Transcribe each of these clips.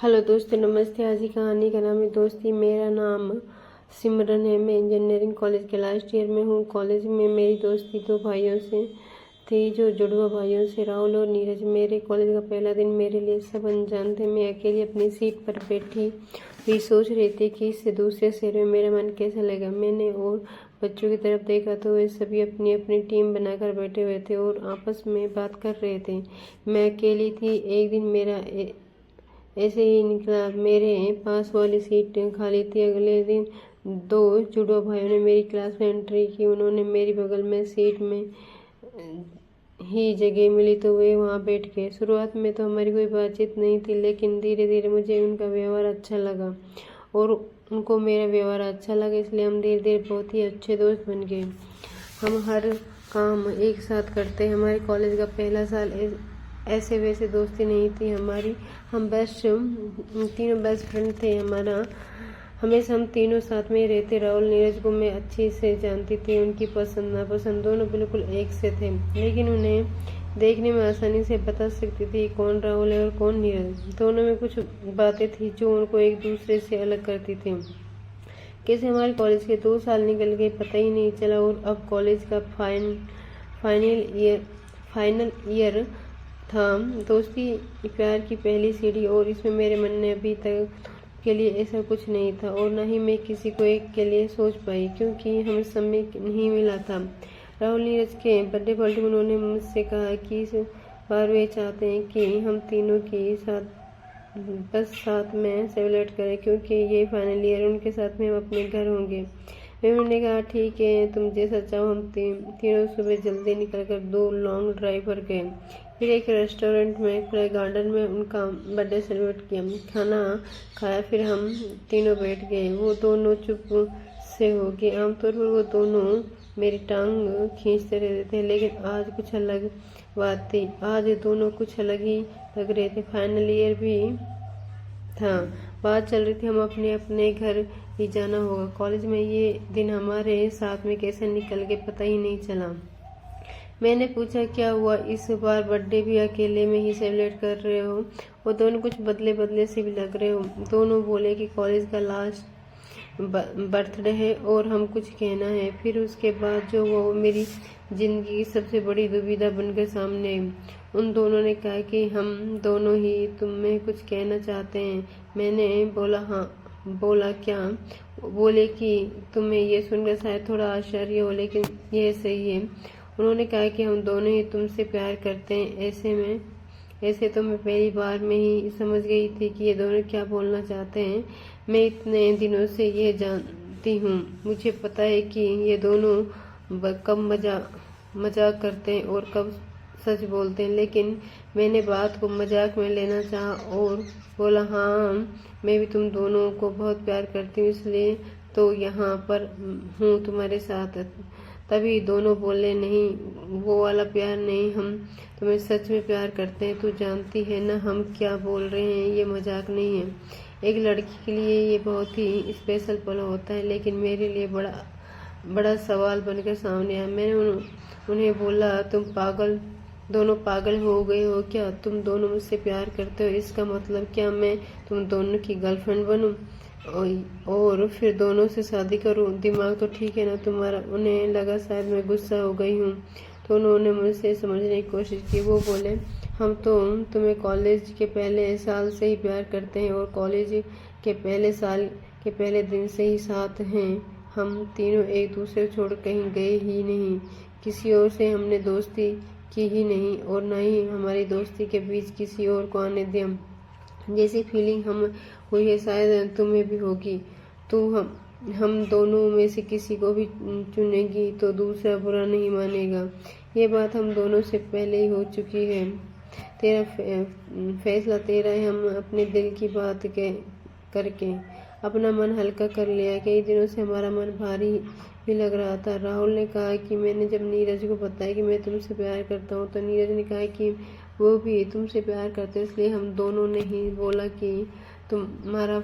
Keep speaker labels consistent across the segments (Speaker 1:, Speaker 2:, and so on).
Speaker 1: Hello दोस्तों, नमस्ते। आज की कहानी का नाम है दोस्ती। मेरा नाम सिमरन है। मैं इंजीनियरिंग कॉलेज के लास्ट ईयर में हूँ। कॉलेज में मेरी दोस्ती दो भाइयों से थी, जो जुड़वा भाइयों से, राहुल और नीरज। मेरे कॉलेज का पहला दिन मेरे लिए सब अनजान थे। मैं अकेली अपनी सीट पर बैठी हुई सोच रही थी कि इस दूसरे शहर में मेरा मन कैसा लगेगा। मैंने और बच्चों की तरफ देखा तो वे सभी अपनी अपनी टीम बनाकर बैठे हुए थे और आपस में बात कर रहे थे। मैं अकेली थी। एक दिन मेरा ऐसे ही निकला। मेरे पास वाली सीट खाली थी। अगले दिन दो जुड़वा भाइयों ने मेरी क्लास में एंट्री की। उन्होंने मेरी बगल में सीट में ही जगह मिली तो वे वहाँ बैठ गए। शुरुआत में तो हमारी कोई बातचीत नहीं थी, लेकिन धीरे धीरे मुझे उनका व्यवहार अच्छा लगा और उनको मेरा व्यवहार अच्छा लगा, इसलिए हम धीरे धीरे बहुत ही अच्छे दोस्त बन गए। हम हर काम एक साथ करते। हमारे कॉलेज का पहला साल ऐसे वैसे दोस्ती नहीं थी हमारी। हम तीनों बेस्ट फ्रेंड थे। हमेशा हम तीनों साथ में ही रहते। राहुल नीरज को मैं अच्छे से जानती थी। उनकी पसंद नापसंद दोनों बिल्कुल एक से थे, लेकिन उन्हें देखने में आसानी से बता सकती थी कौन राहुल है और कौन नीरज। दोनों में कुछ बातें थी जो उनको एक दूसरे से अलग करती थी। कैसे हमारे कॉलेज के 2 साल निकल गए पता ही नहीं चला, और अब कॉलेज का फाइनल ईयर था। दोस्ती प्यार की पहली सीढ़ी, और इसमें मेरे मन में अभी तक के लिए ऐसा कुछ नहीं था, और न ही मैं किसी को एक के लिए सोच पाई, क्योंकि हमें समय नहीं मिला था। राहुल नीरज के बर्थडे पार्टी में उन्होंने मुझसे कहा कि इस बार वे चाहते हैं कि हम तीनों की साथ में सेलिब्रेट करें, क्योंकि ये फाइनल ईयर उनके साथ में हम अपने घर होंगे। उन्होंने कहा ठीक है, तुम जैसा चाहो। हम तीनों सुबह जल्दी निकलकर 2 लॉन्ग ड्राइव पर गए। फिर एक रेस्टोरेंट में खुले गार्डन में उनका बर्थडे सेलिब्रेट किया। खाना खाया, फिर हम तीनों बैठ गए। वो दोनों चुप से हो गए। आमतौर पर वो दोनों मेरी टांग खींचते रहते थे, लेकिन आज कुछ अलग बात थी। आज दोनों कुछ अलग ही लग रहे थे। फाइनल ईयर भी था। बात चल रही थी हम अपने अपने घर ही जाना होगा। कॉलेज में ये दिन हमारे साथ में कैसे निकल गए पता ही नहीं चला। मैंने पूछा क्या हुआ, इस बार बर्थडे भी अकेले में ही सेलिब्रेट कर रहे हो? वो दोनों कुछ बदले बदले से भी लग रहे हो। दोनों बोले कि कॉलेज का लास्ट बर्थडे है और हम कुछ कहना है। फिर उसके बाद जो वो मेरी जिंदगी की सबसे बड़ी दुविधा बनकर सामने आई। उन दोनों ने कहा कि हम दोनों ही तुम्हें कुछ कहना चाहते हैं। मैंने बोला हाँ। बोला क्या? बोले कि तुम्हें ये सुनकर शायद थोड़ा आश्चर्य हो, लेकिन यह सही है। उन्होंने कहा कि हम दोनों ही तुमसे प्यार करते हैं। ऐसे तो मैं पहली बार में ही समझ गई थी कि ये दोनों क्या बोलना चाहते हैं। मैं इतने दिनों से ये जानती हूँ। मुझे पता है कि ये दोनों कब मजाक करते हैं और कब सच बोलते हैं, लेकिन मैंने बात को मजाक में लेना चाहा और बोला हाँ, मैं भी तुम दोनों को बहुत प्यार करती हूँ, इसलिए तो यहाँ पर हूँ तुम्हारे साथ। तभी दोनों बोले नहीं, वो वाला प्यार नहीं, हम तुम्हें सच में प्यार करते हैं। तू जानती है ना हम क्या बोल रहे हैं, ये मजाक नहीं है। एक लड़की के लिए ये बहुत ही स्पेशल पल होता है, लेकिन मेरे लिए बड़ा सवाल बनकर सामने आया। मैंने उन्हें बोला तुम दोनों पागल हो गए हो क्या? तुम दोनों मुझसे प्यार करते हो, इसका मतलब क्या मैं तुम दोनों की गर्लफ्रेंड बनूं और फिर दोनों से शादी करूं? दिमाग तो ठीक है ना तुम्हारा? उन्हें लगा शायद मैं गुस्सा हो गई हूँ, तो उन्होंने मुझसे समझने की कोशिश की। वो बोले हम तो तुम्हें कॉलेज के पहले साल से ही प्यार करते हैं और कॉलेज के पहले साल के पहले दिन से ही साथ हैं। हम तीनों एक दूसरे को छोड़ कहीं गए ही नहीं, किसी और से हमने दोस्ती की ही नहीं, और न ही हमारी दोस्ती के बीच किसी और को आने दें। जैसी फीलिंग हम हुई है शायद तुम्हें भी होगी। तू हम दोनों में से किसी को भी चुनेगी तो दूसरा बुरा नहीं मानेगा। ये बात हम दोनों से पहले ही हो चुकी है। तेरा फैसला तेरा है। हम अपने दिल की बात करके अपना मन हल्का कर लिया। कई दिनों से हमारा मन भारी भी लग रहा था। राहुल ने कहा कि मैंने जब नीरज को बताया कि मैं तुमसे प्यार करता हूँ, तो नीरज ने कहा कि वो भी तुमसे प्यार करते हैं, इसलिए हम दोनों ने ही बोला कि तुम्हारा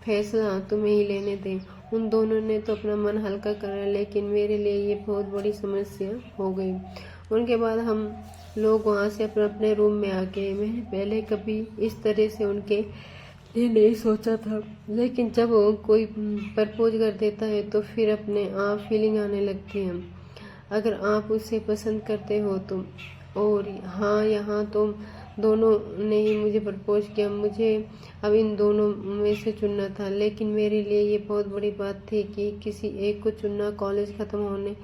Speaker 1: फैसला तुम्हें ही लेने दें। उन दोनों ने तो अपना मन हल्का करा, लेकिन मेरे लिए ये बहुत बड़ी समस्या हो गई। उनके बाद हम लोग वहाँ से अपने अपने रूम में आ गए। मैंने पहले कभी इस तरह से उनके ये नहीं सोचा था, लेकिन जब कोई प्रपोज कर देता है तो फिर अपने आप फीलिंग आने लगती है। अगर आप उसे पसंद करते हो तो। और हाँ, यहाँ तो दोनों ने ही मुझे प्रपोज किया। मुझे अब इन दोनों में से चुनना था, लेकिन मेरे लिए ये बहुत बड़ी बात थी कि किसी एक को चुनना। कॉलेज ख़त्म होने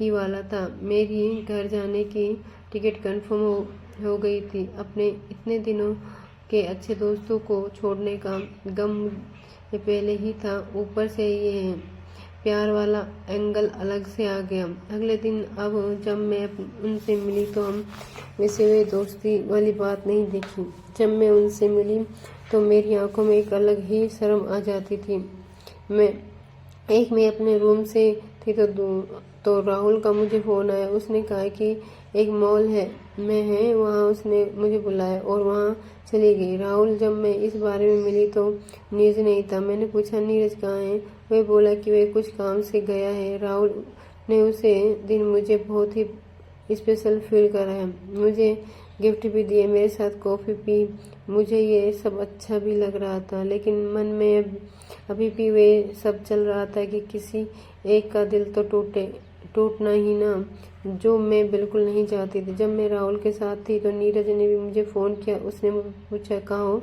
Speaker 1: ही वाला था। मेरी घर जाने की टिकट कंफर्म हो गई थी। अपने इतने दिनों के अच्छे दोस्तों को छोड़ने का गम मुझे पहले ही था, ऊपर से ये प्यार वाला एंगल अलग से आ गया। अगले दिन अब जब मैं उनसे मिली तो हम वैसे वे दोस्ती वाली बात नहीं देखी। जब मैं उनसे मिली तो मेरी आंखों में एक अलग ही शर्म आ जाती थी। मैं अपने रूम से थी तो राहुल का मुझे फ़ोन आया। उसने कहा कि एक मॉल में है, वहाँ उसने मुझे बुलाया और वहाँ चली गई। राहुल जब मैं इस बारे में मिली तो नीरज नहीं था। मैंने पूछा, नीरज कहाँ है? वह बोला कि वह कुछ काम से गया है। राहुल ने उसे दिन मुझे बहुत ही स्पेशल फील कराया, मुझे गिफ्ट भी दिए, मेरे साथ कॉफ़ी पी। मुझे ये सब अच्छा भी लग रहा था, लेकिन मन में अभी भी वे सब चल रहा था कि किसी एक का दिल तो टूटना ही ना, जो मैं बिल्कुल नहीं चाहती थी। जब मैं राहुल के साथ थी तो नीरज ने भी मुझे फ़ोन किया। उसने मुझे पूछा, कहाँ हो?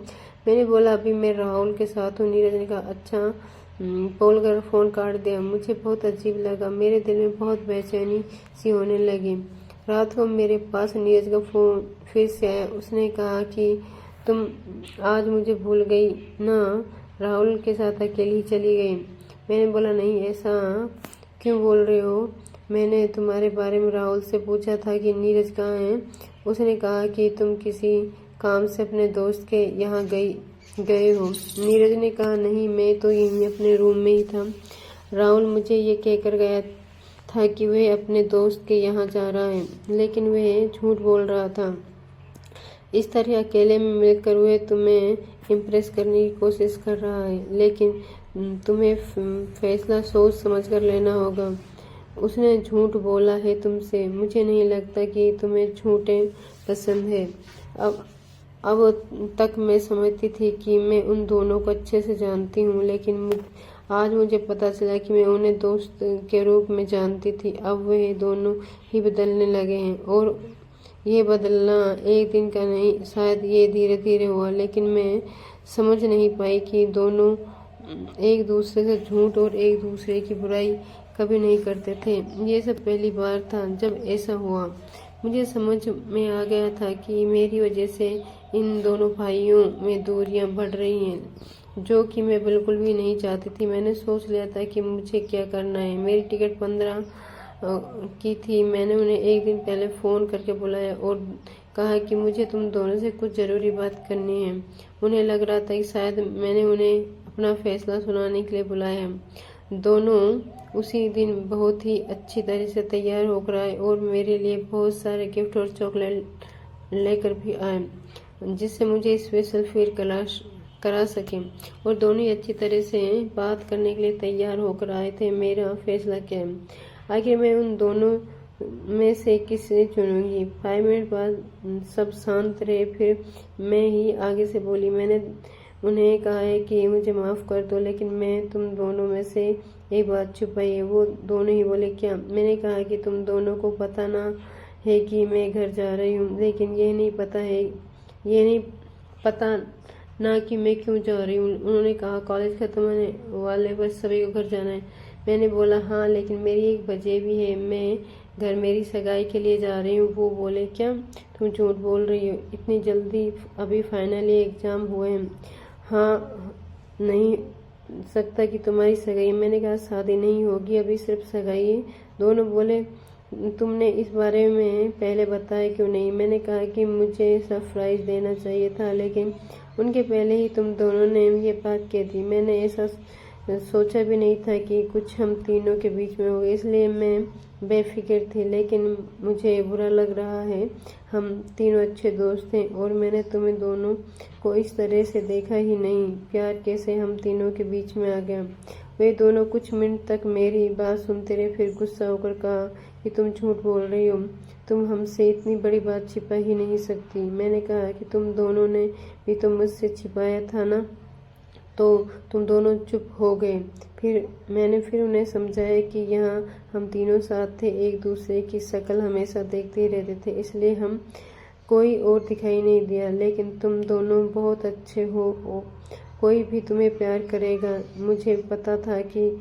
Speaker 1: मैंने बोला, अभी मैं राहुल के साथ हूँ। नीरज ने कहा, अच्छा, बोलकर फ़ोन काट दिया। मुझे बहुत अजीब लगा, मेरे दिल में बहुत बेचैनी सी होने लगी। रात को मेरे पास नीरज का फ़ोन फिर से आया। उसने कहा कि तुम आज मुझे भूल गई ना, राहुल के साथ अकेली चली गई। मैंने बोला, नहीं, ऐसा क्यों बोल रहे हो? मैंने तुम्हारे बारे में राहुल से पूछा था कि नीरज कहाँ है। उसने कहा कि तुम किसी काम से अपने दोस्त के यहाँ गए हो। नीरज ने कहा, नहीं, मैं तो यहीं अपने रूम में ही था। राहुल मुझे ये कहकर गया था कि वह अपने दोस्त के यहाँ जा रहा है, लेकिन वह झूठ बोल रहा था। इस तरह अकेले में मिलकर वह तुम्हें इम्प्रेस करने की कोशिश कर रहा है, लेकिन तुम्हें फैसला सोच समझकर लेना होगा। उसने झूठ बोला है तुमसे। मुझे नहीं लगता कि तुम्हें झूठे पसंद है। अब तक मैं समझती थी कि मैं उन दोनों को अच्छे से जानती हूँ, लेकिन आज मुझे पता चला कि मैं उन्हें दोस्त के रूप में जानती थी। अब वह दोनों ही बदलने लगे हैं, और ये बदलना एक दिन का नहीं, शायद ये धीरे धीरे हुआ। लेकिन मैं समझ नहीं पाई कि दोनों एक दूसरे से झूठ और एक दूसरे की बुराई कभी नहीं करते थे। ये सब पहली बार था जब ऐसा हुआ। मुझे समझ में आ गया था कि मेरी वजह से इन दोनों भाइयों में दूरियां बढ़ रही हैं, जो कि मैं बिल्कुल भी नहीं चाहती थी। मैंने सोच लिया था कि मुझे क्या करना है। मेरी टिकट 15 की थी। मैंने उन्हें एक दिन पहले फ़ोन करके बुलाया और कहा कि मुझे तुम दोनों से कुछ ज़रूरी बात करनी है। उन्हें लग रहा था कि शायद मैंने उन्हें अपना फैसला सुनाने के लिए बुलाया है। दोनों उसी दिन बहुत ही अच्छी तरह से तैयार होकर आए और मेरे लिए बहुत सारे गिफ्ट और चॉकलेट लेकर भी आए, जिससे मुझे स्पेशल फील करा सके। और दोनों ही अच्छी तरह से बात करने के लिए तैयार होकर आए थे। मेरा फैसला क्या है? आखिर मैं उन दोनों में से किसे चुनूंगी? 5 मिनट बाद सब शांत रहे, फिर मैं ही आगे से बोली, मैंने उन्हें कहा है कि मुझे माफ़ कर दो, लेकिन मैं तुम दोनों में से एक बात छुपाई है। वो दोनों ही बोले, क्या? मैंने कहा कि तुम दोनों को पता ना है कि मैं घर जा रही हूँ, लेकिन ये नहीं पता ना कि मैं क्यों जा रही हूँ। उन्होंने कहा, कॉलेज खत्म होने वाले बस सभी को घर जाना है। मैंने बोला, हाँ, लेकिन मेरी 1 बजे भी है, मैं घर मेरी सगाई के लिए जा रही हूँ। वो बोले, क्या तुम झूठ बोल रही हो इतनी जल्दी? अभी फाइनली एग्जाम हुए हैं। हाँ, नहीं सकता कि तुम्हारी सगाई। मैंने कहा, शादी नहीं होगी, अभी सिर्फ सगाई है। दोनों बोले, तुमने इस बारे में पहले बताया क्यों नहीं? मैंने कहा कि मुझे सरप्राइज देना चाहिए था, लेकिन उनके पहले ही तुम दोनों ने ये बात कह दी। मैंने ऐसा सोचा भी नहीं था कि कुछ हम तीनों के बीच में होगा, इसलिए मैं बेफिक्र थी। लेकिन मुझे बुरा लग रहा है। हम तीनों अच्छे दोस्त हैं और मैंने तुम्हें दोनों को इस तरह से देखा ही नहीं। प्यार कैसे हम तीनों के बीच में आ गया। वे दोनों कुछ मिनट तक मेरी बात सुनते रहे, फिर गुस्सा होकर कहा कि तुम झूठ बोल रही हो, तुम हमसे इतनी बड़ी बात छिपा ही नहीं सकती। मैंने कहा कि तुम दोनों ने भी तो मुझसे छिपाया था ना। तो तुम दोनों चुप हो गए। मैंने उन्हें समझाया कि यहाँ हम तीनों साथ थे, एक दूसरे की शक्ल हमेशा देखते ही रहते थे, इसलिए हम कोई और दिखाई नहीं दिया। लेकिन तुम दोनों बहुत अच्छे हो, कोई भी तुम्हें प्यार करेगा। मुझे पता था कि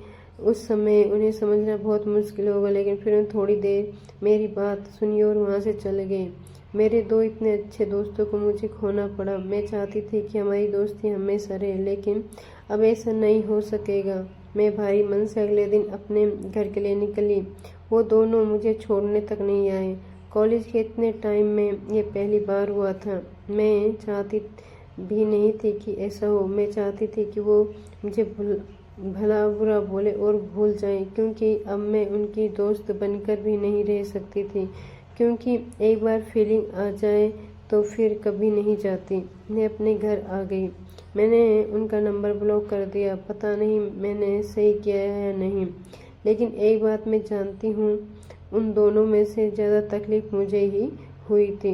Speaker 1: उस समय उन्हें समझना बहुत मुश्किल होगा, लेकिन फिर उन्होंने थोड़ी देर मेरी बात सुनी और वहाँ से चले गए। मेरे दो इतने अच्छे दोस्तों को मुझे खोना पड़ा। मैं चाहती थी कि हमारी दोस्ती हमेशा रहे, लेकिन अब ऐसा नहीं हो सकेगा। मैं भारी मन से अगले दिन अपने घर के लिए निकली। वो दोनों मुझे छोड़ने तक नहीं आए। कॉलेज के इतने टाइम में ये पहली बार हुआ था। मैं चाहती भी नहीं थी कि ऐसा हो। मैं चाहती थी कि वो मुझे भला बुरा बोले और भूल जाएं, क्योंकि अब मैं उनकी दोस्त बनकर भी नहीं रह सकती थी, क्योंकि एक बार फीलिंग आ जाए तो फिर कभी नहीं जाती। मैं अपने घर आ गई। मैंने उनका नंबर ब्लॉक कर दिया। पता नहीं मैंने सही किया है या नहीं, लेकिन एक बात मैं जानती हूँ, उन दोनों में से ज़्यादा तकलीफ मुझे ही हुई थी।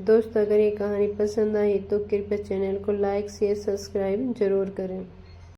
Speaker 1: दोस्त, अगर ये कहानी पसंद आई तो कृपया चैनल को लाइक शेयर सब्सक्राइब जरूर करें।